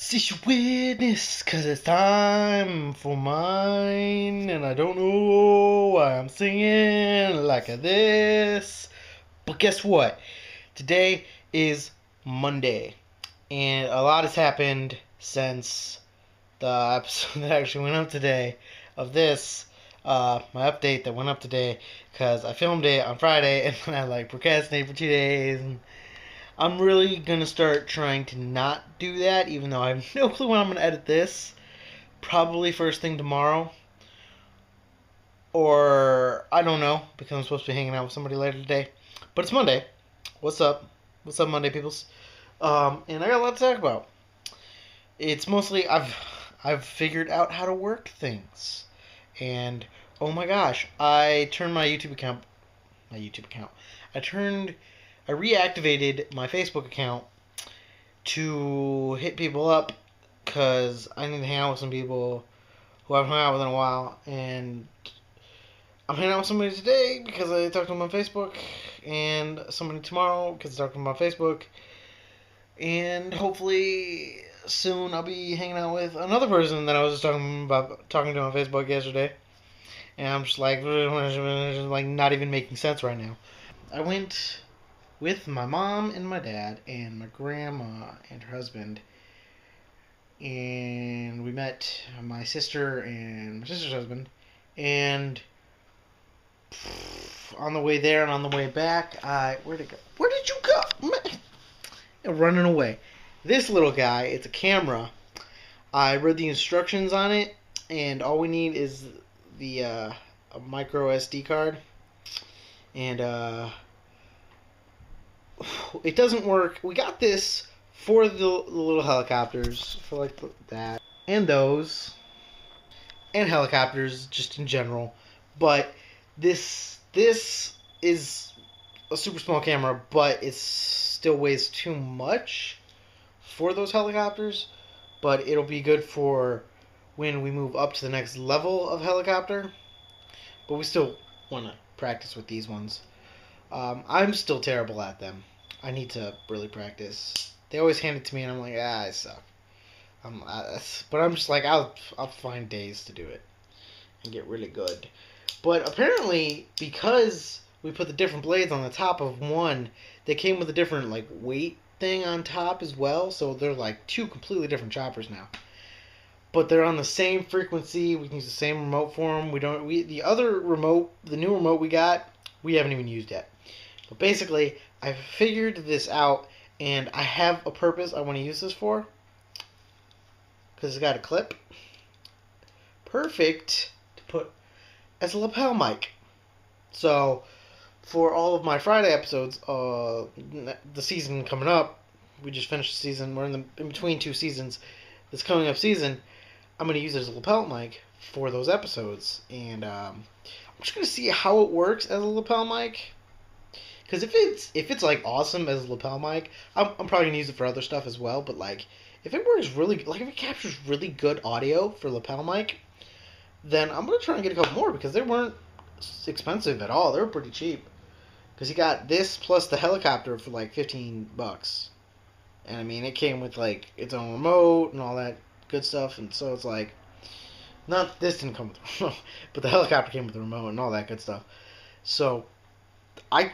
See your witness, cause it's time for mine, and I don't know why I'm singing like this. But guess what? Today is Monday, and a lot has happened since the episode that actually went up today of this. My update that went up today, because I filmed it on Friday, and then I procrastinated for 2 days, and I'm really gonna start trying to not do that, even though I have no clue when I'm gonna edit this. Probably first thing tomorrow. Or I don't know, because I'm supposed to be hanging out with somebody later today. But it's Monday. What's up? What's up, Monday peoples? And I got a lot to talk about. It's mostly I've figured out how to work things. And oh my gosh, I turned my YouTube account I reactivated my Facebook account to hit people up because I need to hang out with some people who I haven't hung out with in a while. And I'm hanging out with somebody today because I talked to them on Facebook, and somebody tomorrow because I talked to them on Facebook. And hopefully soon I'll be hanging out with another person that I was just talking to on Facebook yesterday. And I'm just like not even making sense right now. I went with my mom and my dad and my grandma and her husband, and we met my sister and my sister's husband. And on the way there and on the way back, where did you go? Running away. This little guy, it's a camera. I read the instructions on it, and all we need is the a micro SD card, and it doesn't work. We got this for the little helicopters, for that, and those, and helicopters just in general. But this is a super small camera, but it still weighs too much for those helicopters. But it'll be good for when we move up to the next level of helicopter. But we still want to practice with these ones. I'm still terrible at them. I need to really practice. They always hand it to me, and I'm like, I suck. But I'm just like, I'll find days to do it and get really good. But apparently, because we put the different blades on the top of one, they came with a different weight thing on top as well. So they're two completely different choppers now. But they're on the same frequency. We can use the same remote for them. The other remote, the new remote we got, we haven't even used yet. But basically, I've figured this out, and I have a purpose I want to use this for. Because it's got a clip. Perfect to put as a lapel mic. So, for all of my Friday episodes, the season coming up, we just finished the season. We're in between two seasons. This coming up season, I'm going to use it as a lapel mic for those episodes. And I'm just going to see how it works as a lapel mic. Because if it's awesome as a lapel mic, I'm probably going to use it for other stuff as well. But if it works really, if it captures really good audio for lapel mic, then I'm going to try and get a couple more, because they weren't expensive at all. They were pretty cheap. Because you got this plus the helicopter for $15. And I mean, it came with its own remote and all that good stuff. And so it's this didn't come with the remote, but the helicopter came with the remote and all that good stuff. So I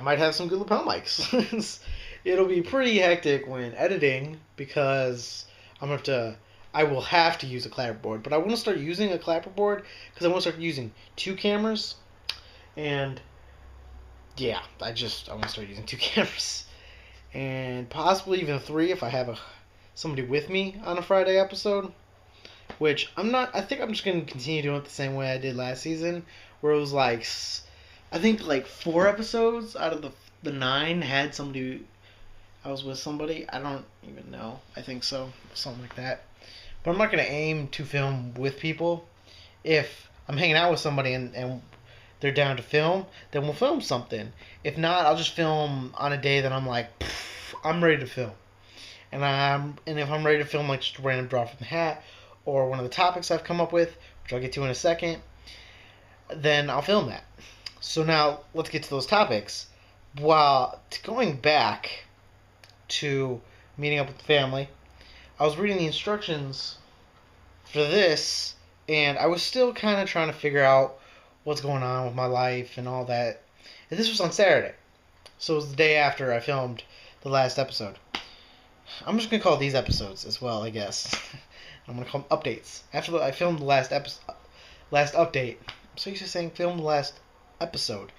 might have some good lapel mics. It'll be pretty hectic when editing, because I will have to use a clapperboard. But I want to start using a clapperboard because I want to start using 2 cameras. And yeah, I want to start using 2 cameras. And possibly even 3 if I have somebody with me on a Friday episode. Which I think I'm just going to continue doing it the same way I did last season. Where it was I think 4 episodes out of the 9 had somebody, I was with somebody. I don't even know. I think so. Something like that. But I'm not going to aim to film with people. If I'm hanging out with somebody and they're down to film, then we'll film something. If not, I'll just film on a day that I'm I'm ready to film. And if I'm ready to film just a random draw from the hat, or one of the topics I've come up with, which I'll get to in a second, then I'll film that. So now let's get to those topics. While going back to meeting up with the family, I was reading the instructions for this, and I was still kind of trying to figure out what's going on with my life and all that. And this was on Saturday, so it was the day after I filmed the last episode. I'm just gonna call these episodes as well, I guess. I'm gonna call them updates. After I filmed the last update. I'm so used to saying film the last episode.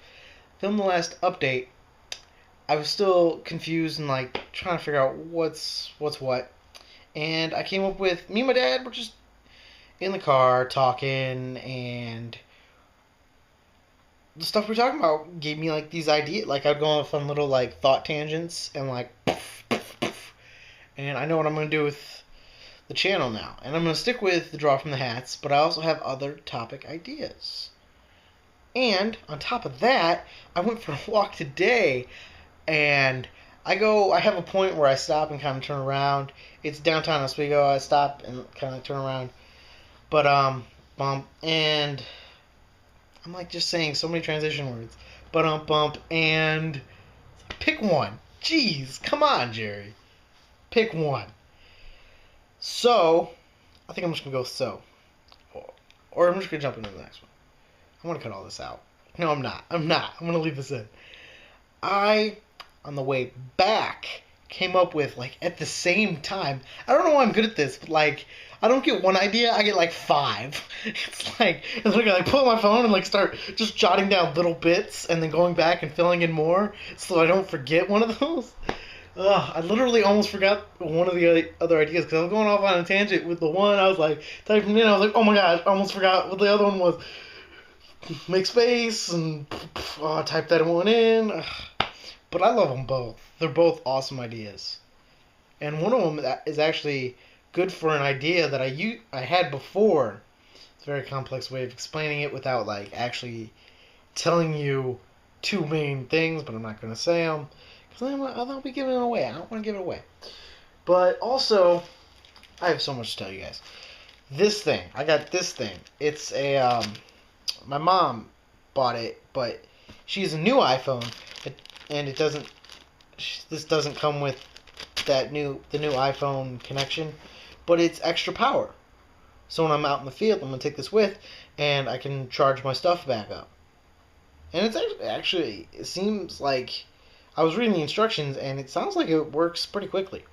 Film the last update. I was still confused and like trying to figure out what's what. And I came up with, me and my dad were just in the car talking, and the stuff we were talking about gave me like these ideas. Like I'd go on fun little like thought tangents and like, and I know what I'm gonna do with the channel now. And I'm gonna stick with the draw from the hats, but I also have other topic ideas. And on top of that, I went for a walk today, and I have a point where I stop and kind of turn around. It's downtown Oswego. I stop and kind of turn around. But, and I'm like just saying so many transition words. Bump, and pick one. Jeez, come on, Jerry. Pick one. So, I think I'm just going to go so. Or I'm just going to jump into the next one. I want to cut all this out. No, I'm not. I'm going to leave this in. On the way back, came up with, like, at the same time, I don't know why I'm good at this, but, like, I don't get one idea, I get, like, 5. It's like, and then I, like, pull out my phone and, like, start just jotting down little bits and then going back and filling in more so I don't forget one of those. I literally almost forgot one of the other ideas because I was going off on a tangent with the one. I was, like, typing in, I was like, oh my gosh, I almost forgot what the other one was. Make space and type that one in. But I love them both. They're both awesome ideas. And one of them is actually good for an idea that I had before. It's a very complex way of explaining it without like actually telling you 2 main things, but I'm not going to say them because I'll be giving it away. I don't want to give it away. But also, I have so much to tell you guys. This thing. I got this thing. It's a my mom bought it, but she has a new iPhone, and this doesn't come with the new iPhone connection, but it's extra power. So when I'm out in the field, I'm gonna take this with, and I can charge my stuff back up. And it's actually it seems like I was reading the instructions, and it sounds like it works pretty quickly.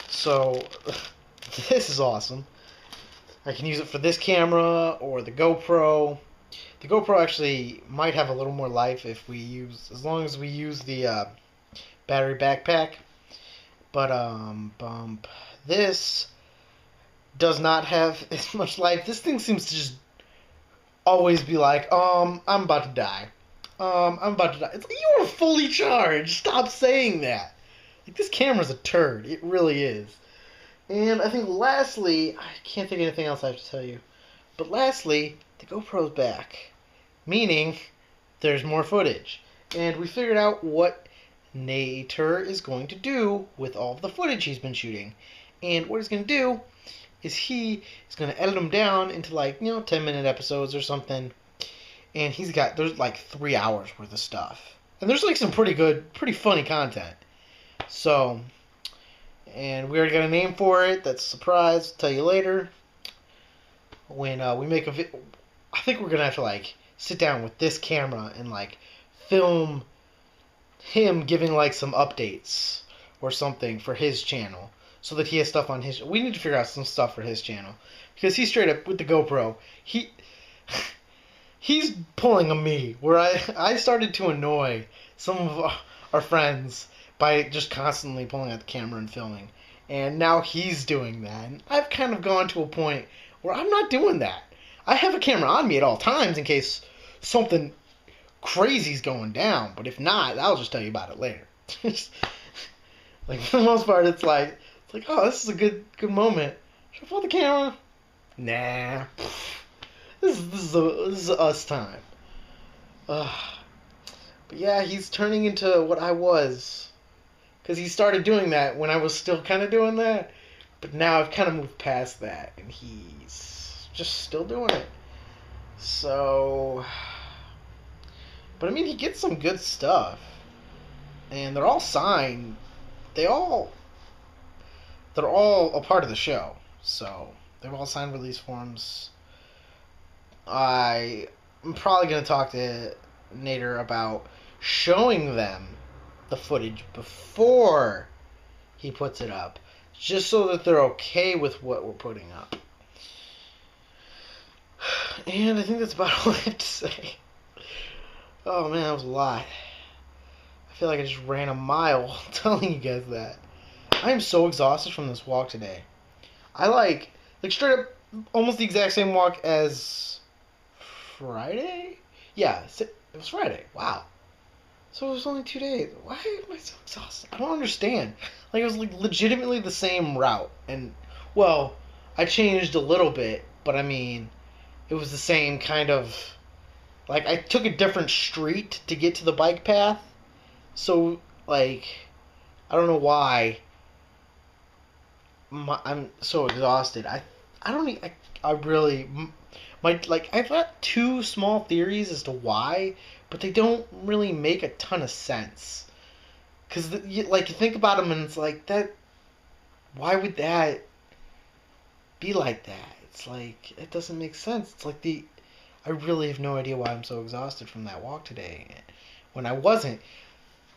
So this is awesome. I can use it for this camera or the GoPro. The GoPro actually might have a little more life as long as we use the battery backpack. But this does not have as much life. This thing seems to just always be like, I'm about to die. I'm about to die. It's like, you are fully charged. Stop saying that. Like, this camera's a turd. It really is. And I think lastly, I can't think of anything else I have to tell you. But lastly, the GoPro's back. Meaning, there's more footage. And we figured out what Nater is going to do with all of the footage he's been shooting. And what he's going to do is he is going to edit them down into 10-minute episodes or something. And there's like 3 hours worth of stuff. And there's like some pretty funny content. So, and we already got a name for it. That's a surprise. I'll tell you later. When we make a video, I think we're going to have to sit down with this camera and film him giving some updates or something for his channel so that he has stuff on his. We need to figure out some stuff for his channel because he's straight up with the GoPro. He's pulling a me where I started to annoy some of our friends by just constantly pulling out the camera and filming, and now he's doing that. And I've kind of gone to a point where I'm not doing that. I have a camera on me at all times in case something crazy's going down, but if not, I'll just tell you about it later. For the most part, it's like, oh, this is a good moment. Should I pull the camera? Nah. This is us time. But yeah, he's turning into what I was. Because he started doing that when I was still kind of doing that. But now I've kind of moved past that. And he's just still doing it. So... But I mean, he gets some good stuff. And they're all signed. They all they're all a part of the show. So they've all signed release forms. I'm probably going to talk to Nader about showing them the footage before he puts it up, just so that they're okay with what we're putting up. And I think that's about all I have to say. Oh man, that was a lot. I feel like I just ran a mile telling you guys that. I am so exhausted from this walk today. I like straight up almost the exact same walk as Friday? Yeah, it was Friday. Wow. So it was only 2 days. Why am I so exhausted? I don't understand. Like, it was like legitimately the same route. And, well, I changed a little bit, but I mean, it was the same kind of. Like, I took a different street to get to the bike path. So, like, I don't know why I'm so exhausted. I don't even. I really. I've got two small theories as to why, but they don't really make a ton of sense. Because, you think about them and it's like, that. Why would that be like that? It's like, it doesn't make sense. It's like I really have no idea why I'm so exhausted from that walk today. When I wasn't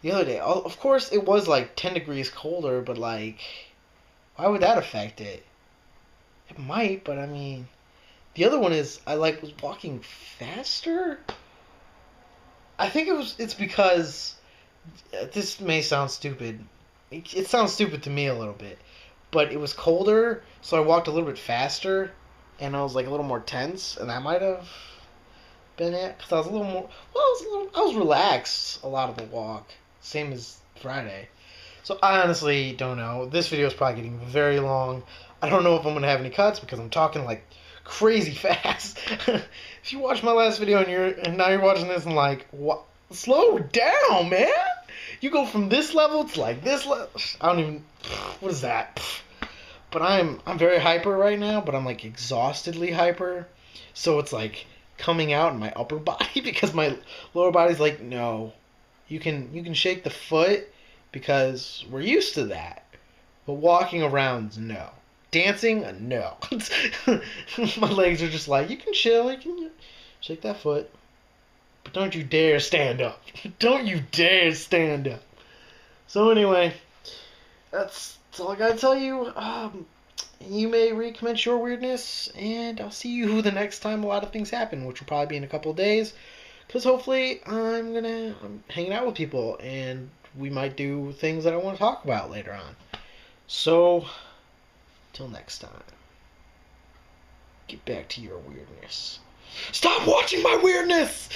the other day. Of course, it was like 10 degrees colder, but like, why would that affect it? It might, but I mean, the other one is I was walking faster. I think it's because this may sound stupid. It sounds stupid to me a little bit, but it was colder, so I walked a little bit faster, and I was like a little more tense, and that might have been it because I was a little more. Well, I was relaxed a lot of the walk, same as Friday. So I honestly don't know. This video is probably getting very long. I don't know if I'm gonna have any cuts because I'm talking like crazy fast. If you watch my last video and now you're watching this and like, what? Slow down, man. You go from this level to like this level. I don't even. What is that? But I'm very hyper right now, but I'm like exhaustedly hyper. So it's like coming out in my upper body because my lower body's like, no, you can shake the foot because we're used to that. But walking around, no. Dancing, no. My legs are just like, you can chill, you can shake that foot. But don't you dare stand up. Don't you dare stand up. So anyway, that's all I gotta tell you. You may recommence your weirdness, and I'll see you the next time a lot of things happen, which will probably be in a couple of days. Because hopefully I'm hanging out with people, and we might do things that I want to talk about later on. So, till next time, get back to your weirdness. Stop watching my weirdness!